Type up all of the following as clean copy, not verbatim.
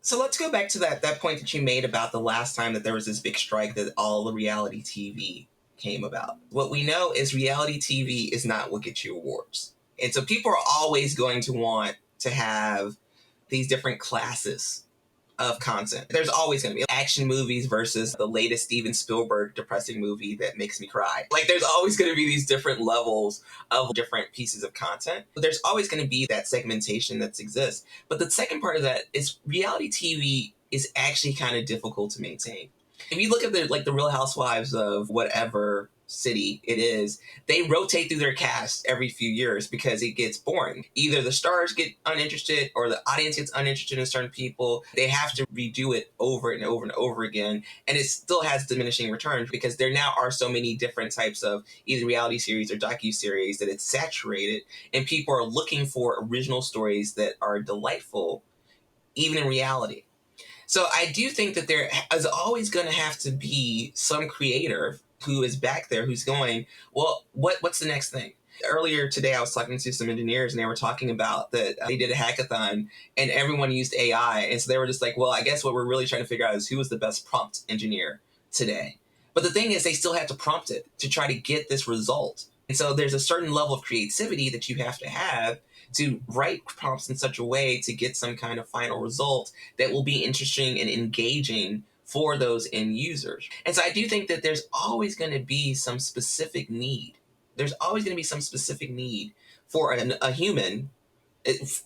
So let's go back to that point that you made about the last time that there was this big strike that all the reality TV came about. What we know is reality TV is not what gets you awards. And so people are always going to want to have these different classes of content. There's always going to be action movies versus the latest Steven Spielberg depressing movie that makes me cry. Like, there's always going to be these different levels of different pieces of content. But there's always going to be that segmentation that exists. But the second part of that is reality TV is actually kind of difficult to maintain. If you look at the Real Housewives of whatever city it is, they rotate through their cast every few years because it gets boring. Either the stars get uninterested or the audience gets uninterested in certain people. They have to redo it over and over and over again, and it still has diminishing returns because there now are so many different types of either reality series or docu-series that it's saturated, and people are looking for original stories that are delightful even in reality. So I do think that there is always going to have to be some creator who is back there who's going, well, what's the next thing? Earlier today, I was talking to some engineers and they were talking about that they did a hackathon and everyone used AI. And so they were just like, well, I guess what we're really trying to figure out is who was the best prompt engineer today. But the thing is, they still have to prompt it to try to get this result. And so there's a certain level of creativity that you have to write prompts in such a way to get some kind of final result that will be interesting and engaging for those end users. And so I do think that there's always going to be some specific need. There's always going to be some specific need for a human,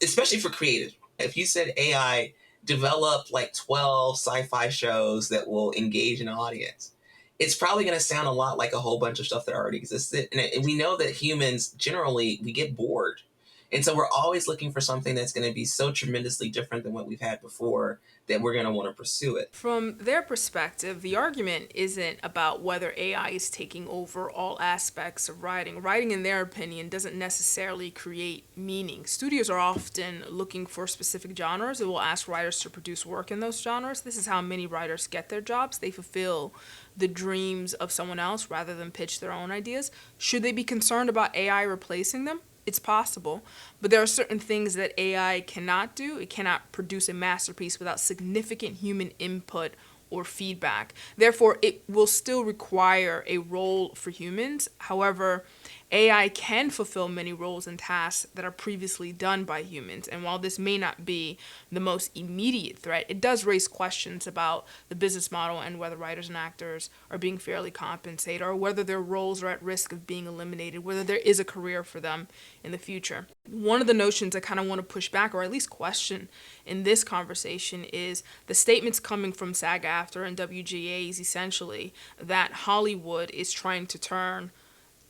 especially for creatives. If you said AI, develop like 12 sci-fi shows that will engage an audience, it's probably going to sound a lot like a whole bunch of stuff that already existed. And we know that humans, generally, we get bored. And so we're always looking for something that's going to be so tremendously different than what we've had before that we're going to want to pursue it. From their perspective, the argument isn't about whether AI is taking over all aspects of writing. Writing, in their opinion, doesn't necessarily create meaning. Studios are often looking for specific genres and will ask writers to produce work in those genres. This is how many writers get their jobs. They fulfill the dreams of someone else rather than pitch their own ideas. Should they be concerned about AI replacing them? It's possible, but there are certain things that AI cannot do. It cannot produce a masterpiece without significant human input or feedback. Therefore, it will still require a role for humans. However, AI can fulfill many roles and tasks that are previously done by humans. And while this may not be the most immediate threat, it does raise questions about the business model and whether writers and actors are being fairly compensated or whether their roles are at risk of being eliminated, whether there is a career for them in the future. One of the notions I kind of want to push back or at least question in this conversation is the statements coming from SAG-AFTRA and WGAs essentially that Hollywood is trying to turn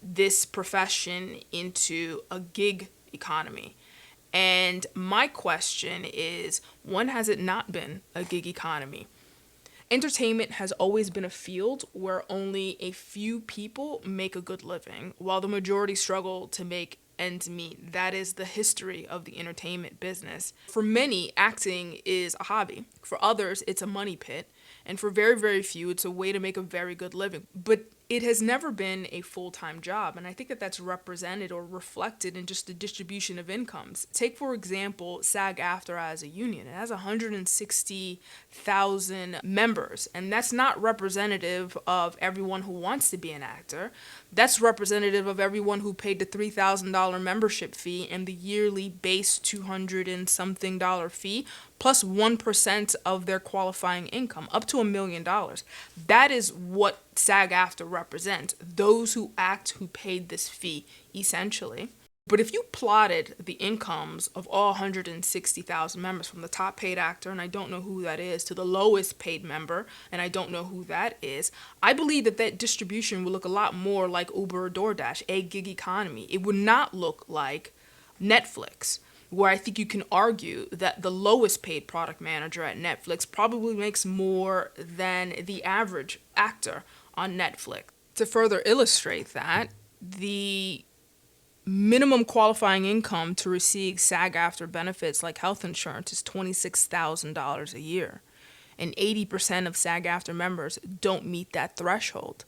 this profession into a gig economy. And my question is, when has it not been a gig economy? Entertainment has always been a field where only a few people make a good living, while the majority struggle to make ends meet. That is the history of the entertainment business. For many, acting is a hobby. For others, it's a money pit. And for very, very few, it's a way to make a very good living. But it has never been a full-time job, and I think that that's represented or reflected in just the distribution of incomes. Take, for example, SAG-AFTRA as a union. It has 160,000 members, and that's not representative of everyone who wants to be an actor. That's representative of everyone who paid the $3,000 membership fee and the yearly base $200 and something fee, plus 1% of their qualifying income, up to $1 million. That is what SAG-AFTRA represents, those who act who paid this fee, essentially. But if you plotted the incomes of all 160,000 members from the top paid actor, and I don't know who that is, to the lowest paid member, and I don't know who that is, I believe that that distribution would look a lot more like Uber or DoorDash, a gig economy. It would not look like Netflix, where I think you can argue that the lowest paid product manager at Netflix probably makes more than the average actor on Netflix. To further illustrate that, the minimum qualifying income to receive SAG-AFTRA benefits like health insurance is $26,000 a year, and 80% of SAG-AFTRA members don't meet that threshold.